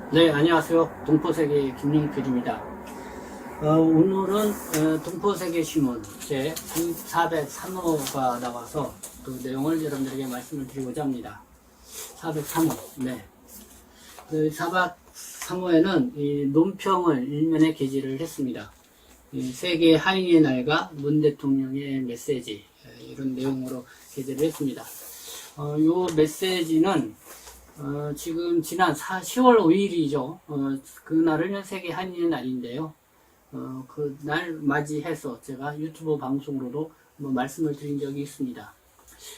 네, 안녕하세요. 동포세계 김용필입니다. 오늘은 동포세계신문 제 403호가 나와서 그 내용을 여러분들에게 말씀을 드리고자 합니다. 403호, 네. 그 403호에는 이 논평을 일면에 게재를 했습니다. 세계 한인의 날과 문 대통령의 메시지, 이런 내용으로 게재를 했습니다. 요 메시지는 지금 지난 10월 5일이죠. 그날은 세계 한인의 날인데요. 그날 맞이해서 제가 유튜브 방송으로도 말씀을 드린 적이 있습니다.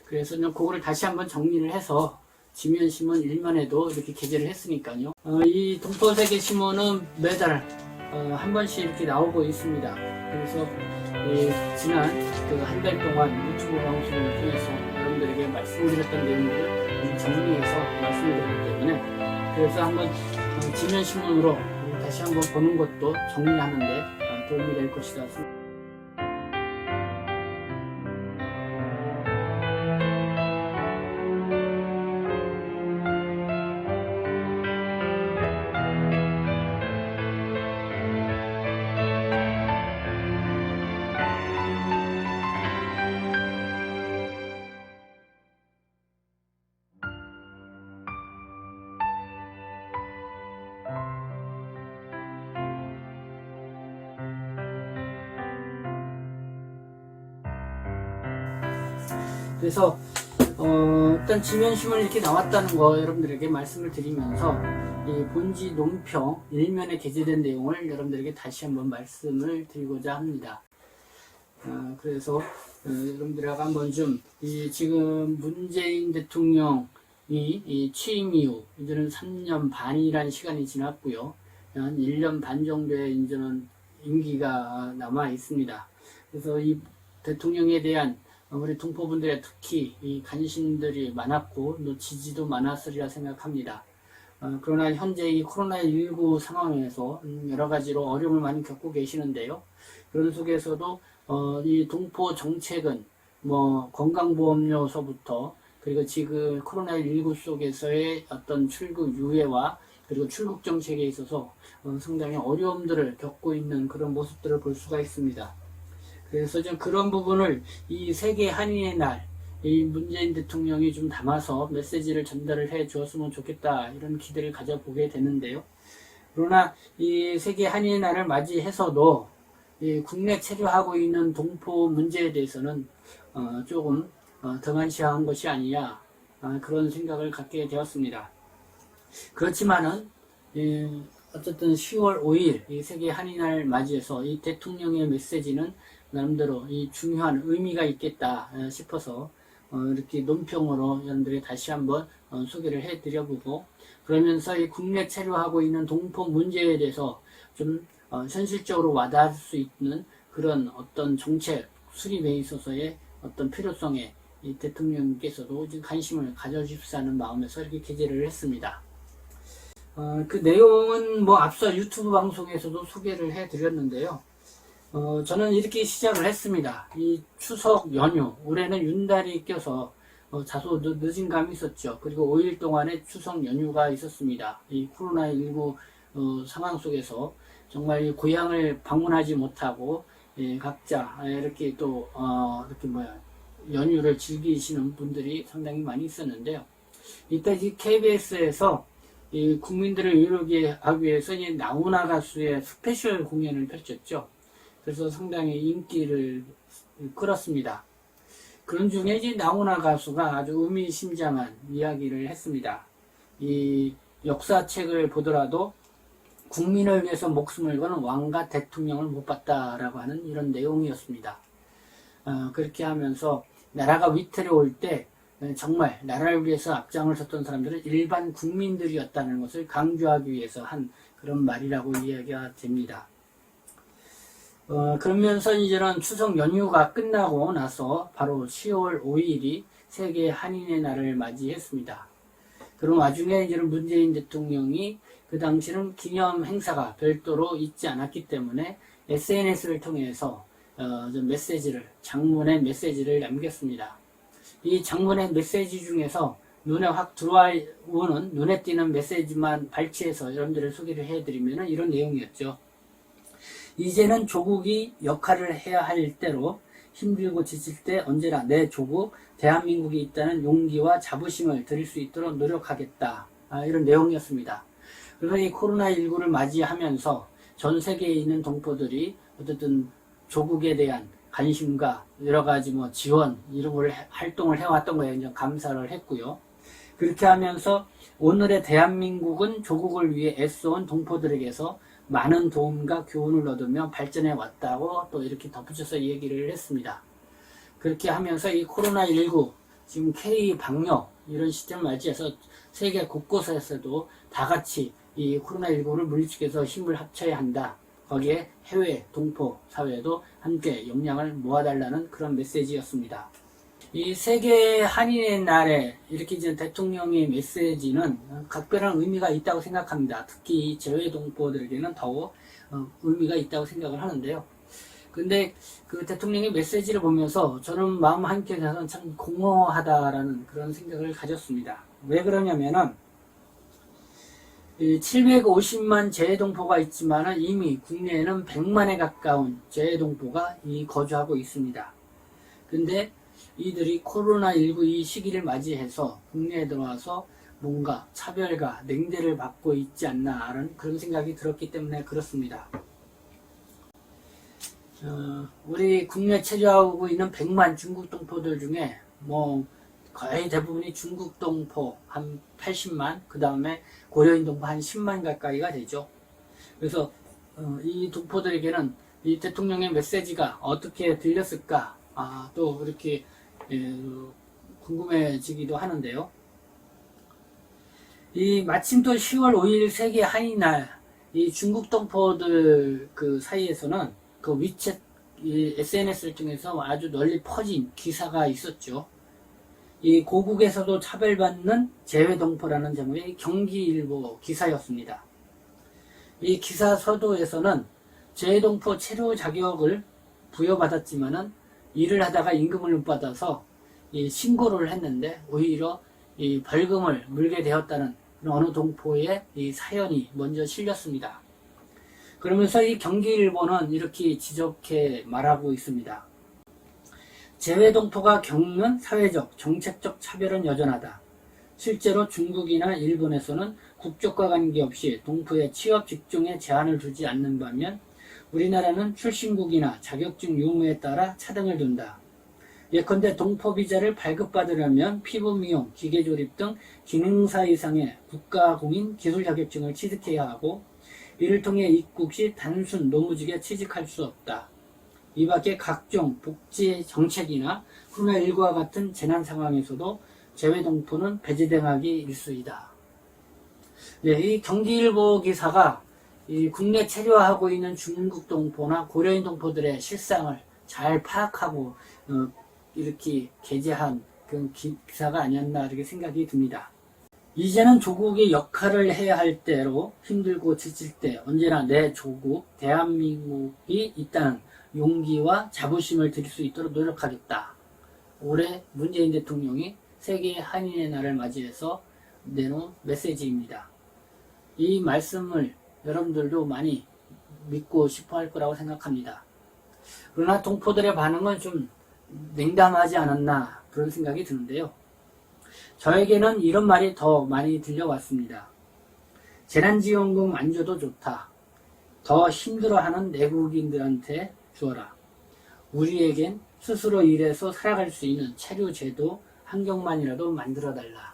그래서 그거를 다시 한번 정리를 해서 지면신문 일면에도 이렇게 게재를 했으니까요. 이 동포세계신문은 매달 한 번씩 이렇게 나오고 있습니다. 그래서 지난 그 한 달 동안 유튜브 방송을 통해서 여러분들에게 말씀드렸던 내용들을 정리해서 말씀을 드리기 때문에, 그래서 한번 지면신문으로 다시 한번 보는 것도 정리하는데 도움이 될 것이다. 그래서 일단 지면신문이 이렇게 나왔다는 거 여러분들에게 말씀을 드리면서 이 본지 논평 일면에 게재된 내용을 여러분들에게 다시 한번 말씀을 드리고자 합니다. 그래서 여러분들하고 한번 좀 지금 문재인 대통령이 취임 이후 이제는 3년 반이란 시간이 지났고요. 한 1년 반 정도의 이제는 임기가 남아 있습니다. 그래서 이 대통령에 대한 우리 동포분들의 특히 이 관심들이 많았고 또 지지도 많았으리라 생각합니다. 그러나 현재 이 코로나19 상황에서 여러 가지로 어려움을 많이 겪고 계시는데요. 그런 속에서도 이 동포 정책은 건강보험료서부터 그리고 지금 코로나19 속에서의 어떤 출국 유예와 그리고 출국 정책에 있어서 상당히 어려움들을 겪고 있는 그런 모습들을 볼 수가 있습니다. 그래서 좀 그런 부분을 이 세계 한인의 날, 이 문재인 대통령이 좀 담아서 메시지를 전달을 해 주었으면 좋겠다, 이런 기대를 가져보게 되는데요. 그러나 이 세계 한인의 날을 맞이해서도 이 국내 체류하고 있는 동포 문제에 대해서는 조금 등한시한 것이 아니냐, 그런 생각을 갖게 되었습니다. 그렇지만은 어쨌든 10월 5일 이 세계 한인날 맞이해서 이 대통령의 메시지는 나름대로 이 중요한 의미가 있겠다 싶어서 이렇게 논평으로 여러분들이 다시 한번 소개를 해드려보고, 그러면서 이 국내 체류하고 있는 동포 문제에 대해서 좀 현실적으로 와닿을 수 있는 그런 어떤 정책 수립에 있어서의 어떤 필요성에 이 대통령께서도 관심을 가져주시는 마음에서 이렇게 게재를 했습니다. 그 내용은 앞서 유튜브 방송에서도 소개를 해드렸는데요. 저는 이렇게 시작을 했습니다. 이 추석 연휴, 올해는 윤달이 껴서 다소 늦은 감이 있었죠. 그리고 5일 동안의 추석 연휴가 있었습니다. 이 코로나19 상황 속에서 정말 고향을 방문하지 못하고 각자 이렇게 또 연휴를 즐기시는 분들이 상당히 많이 있었는데요. 이때 KBS에서 이 국민들을 위로하기 위해서 나훈아 가수의 스페셜 공연을 펼쳤죠. 그래서 상당히 인기를 끌었습니다. 그런 중에 나훈아 가수가 아주 의미심장한 이야기를 했습니다. 이 역사책을 보더라도 국민을 위해서 목숨을 거는 왕과 대통령을 못 봤다라고 하는 이런 내용이었습니다. 그렇게 하면서 나라가 위태로울 때 정말 나라를 위해서 앞장을 섰던 사람들은 일반 국민들이었다는 것을 강조하기 위해서 한 그런 말이라고 이야기가 됩니다. 그러면서 이제는 추석 연휴가 끝나고 나서 바로 10월 5일이 세계 한인의 날을 맞이했습니다. 그런 와중에 이제는 문재인 대통령이 그 당시는 기념 행사가 별도로 있지 않았기 때문에 SNS를 통해서 장문의 메시지를 남겼습니다. 이 장문의 메시지 중에서 눈에 확 들어오는 눈에 띄는 메시지만 발췌해서 여러분들을 소개를 해드리면 이런 내용이었죠. 이제는 조국이 역할을 해야 할 때로 힘들고 지칠 때 언제나 내 조국 대한민국이 있다는 용기와 자부심을 드릴 수 있도록 노력하겠다. 이런 내용이었습니다. 그래서 이 코로나19를 맞이하면서 전 세계에 있는 동포들이 어쨌든 조국에 대한 관심과 여러 가지 지원 이런 걸 활동을 해왔던 거에 이제 감사를 했고요. 그렇게 하면서 오늘의 대한민국은 조국을 위해 애써온 동포들에게서 많은 도움과 교훈을 얻으며 발전해 왔다고 또 이렇게 덧붙여서 얘기를 했습니다. 그렇게 하면서 이 코로나19 지금 K 방역 이런 시점을 맞이해서 세계 곳곳에서도 다 같이 이 코로나19를 물리치기위해서 힘을 합쳐야 한다. 거기에 해외 동포 사회도 함께 역량을 모아달라는 그런 메시지였습니다. 이 세계 한인의 날에 이렇게 이제 대통령의 메시지는 각별한 의미가 있다고 생각합니다. 특히 재외 동포들에게는 더욱 의미가 있다고 생각을 하는데요. 근데 그 대통령의 메시지를 보면서 저는 마음 한켠에서는 참 공허하다라는 그런 생각을 가졌습니다. 왜 그러냐면은 750만 재외동포가 있지만 이미 국내에는 100만에 가까운 재외동포가 거주하고 있습니다. 근데 이들이 코로나19 이 시기를 맞이해서 국내에 들어와서 뭔가 차별과 냉대를 받고 있지 않나 하는 그런 생각이 들었기 때문에 그렇습니다. 우리 국내 체류하고 있는 100만 중국 동포들 중에 거의 대부분이 중국 동포 한 80만, 그 다음에 고려인 동포 한 10만 가까이가 되죠. 그래서 이 동포들에게는 이 대통령의 메시지가 어떻게 들렸을까 또 이렇게 궁금해지기도 하는데요. 마침 또 10월 5일 세계 한인날 이 중국 동포들 그 사이에서는 그 위챗 SNS를 통해서 아주 널리 퍼진 기사가 있었죠. 이 고국에서도 차별받는 재외동포라는 제목의 경기일보 기사였습니다. 이 기사 서두에서는 재외동포 체류 자격을 부여받았지만은 일을 하다가 임금을 못 받아서 신고를 했는데 오히려 벌금을 물게 되었다는 어느 동포의 사연이 먼저 실렸습니다. 그러면서 이 경기일보는 이렇게 지적해 말하고 있습니다. 재외동포가 겪는 사회적, 정책적 차별은 여전하다. 실제로 중국이나 일본에서는 국적과 관계없이 동포의 취업 직종에 제한을 두지 않는 반면 우리나라는 출신국이나 자격증 유무에 따라 차등을 둔다. 예컨대 동포 비자를 발급받으려면 피부 미용, 기계 조립 등 기능사 이상의 국가공인 기술 자격증을 취득해야 하고 이를 통해 입국 시 단순 노무직에 취직할 수 없다. 이 밖에 각종 복지 정책이나 코로나19와 같은 재난 상황에서도 재외동포는 배제당하기 일쑤이다. 네, 이 경기일보 기사가 이 국내 체류하고 있는 중국 동포나 고려인 동포들의 실상을 잘 파악하고 이렇게 게재한 그런 기사가 아니었나 이렇게 생각이 듭니다. 이제는 조국의 역할을 해야 할 때로 힘들고 지칠 때 언제나 내 조국 대한민국이 있다는 용기와 자부심을 드릴 수 있도록 노력하겠다. 올해 문재인 대통령이 세계 한인의 날을 맞이해서 내놓은 메시지입니다. 이 말씀을 여러분들도 많이 믿고 싶어 할 거라고 생각합니다. 그러나 동포들의 반응은 좀 냉담하지 않았나 그런 생각이 드는데요. 저에게는 이런 말이 더 많이 들려왔습니다. 재난지원금 안 줘도 좋다. 더 힘들어하는 내국인들한테 주어라. 우리에겐 스스로 일해서 살아갈 수 있는 체류제도 환경만이라도 만들어달라.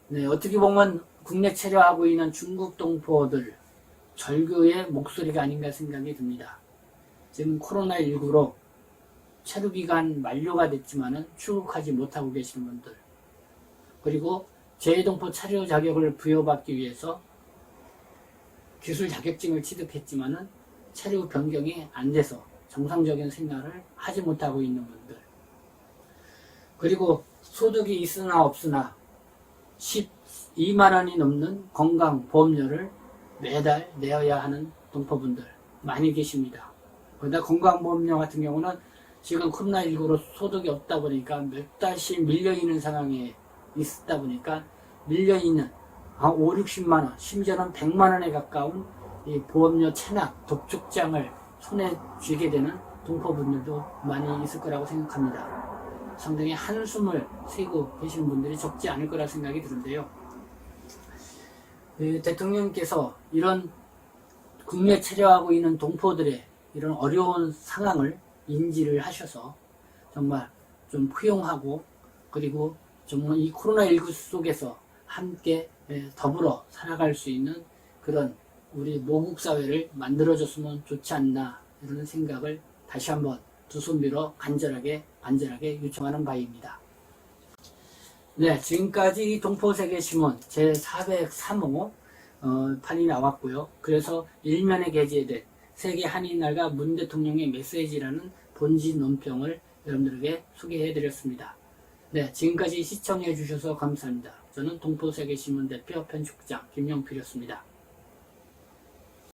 네, 어떻게 보면 국내 체류하고 있는 중국 동포들 절규의 목소리가 아닌가 생각이 듭니다. 지금 코로나19로 체류기간 만료가 됐지만은 출국하지 못하고 계시는 분들, 그리고 재외동포 체류 자격을 부여받기 위해서 기술 자격증을 취득했지만은 체류 변경이 안 돼서 정상적인 생활을 하지 못하고 있는 분들, 그리고 소득이 있으나 없으나 12만 원이 넘는 건강보험료를 매달 내어야 하는 동포분들 많이 계십니다. 거기다 건강보험료 같은 경우는 지금 코로나19로 소득이 없다 보니까 몇 달씩 밀려있는 상황에 있다 보니까 밀려있는 5, 60만원, 심지어는 100만원에 가까운 이 보험료 체납, 독촉장을 손에 쥐게 되는 동포분들도 많이 있을 거라고 생각합니다. 상당히 한숨을 쉬고 계시는 분들이 적지 않을 거라 생각이 드는데요. 대통령께서 이런 국내 체류하고 있는 동포들의 이런 어려운 상황을 인지를 하셔서 정말 좀 포용하고 그리고 정말 이 코로나19 속에서 함께 더불어 살아갈 수 있는 그런 우리 모국사회를 만들어줬으면 좋지 않나 이런 생각을 다시 한번 두 손 빌어 간절하게 요청하는 바입니다. 네, 지금까지 동포세계신문 제403호 판이 나왔고요. 그래서 일면에 게재된 세계 한인날과 문 대통령의 메시지라는 본지 논평을 여러분들에게 소개해드렸습니다. 네, 지금까지 시청해 주셔서 감사합니다. 저는 동포세계신문 대표 편집국장 김영필이었습니다.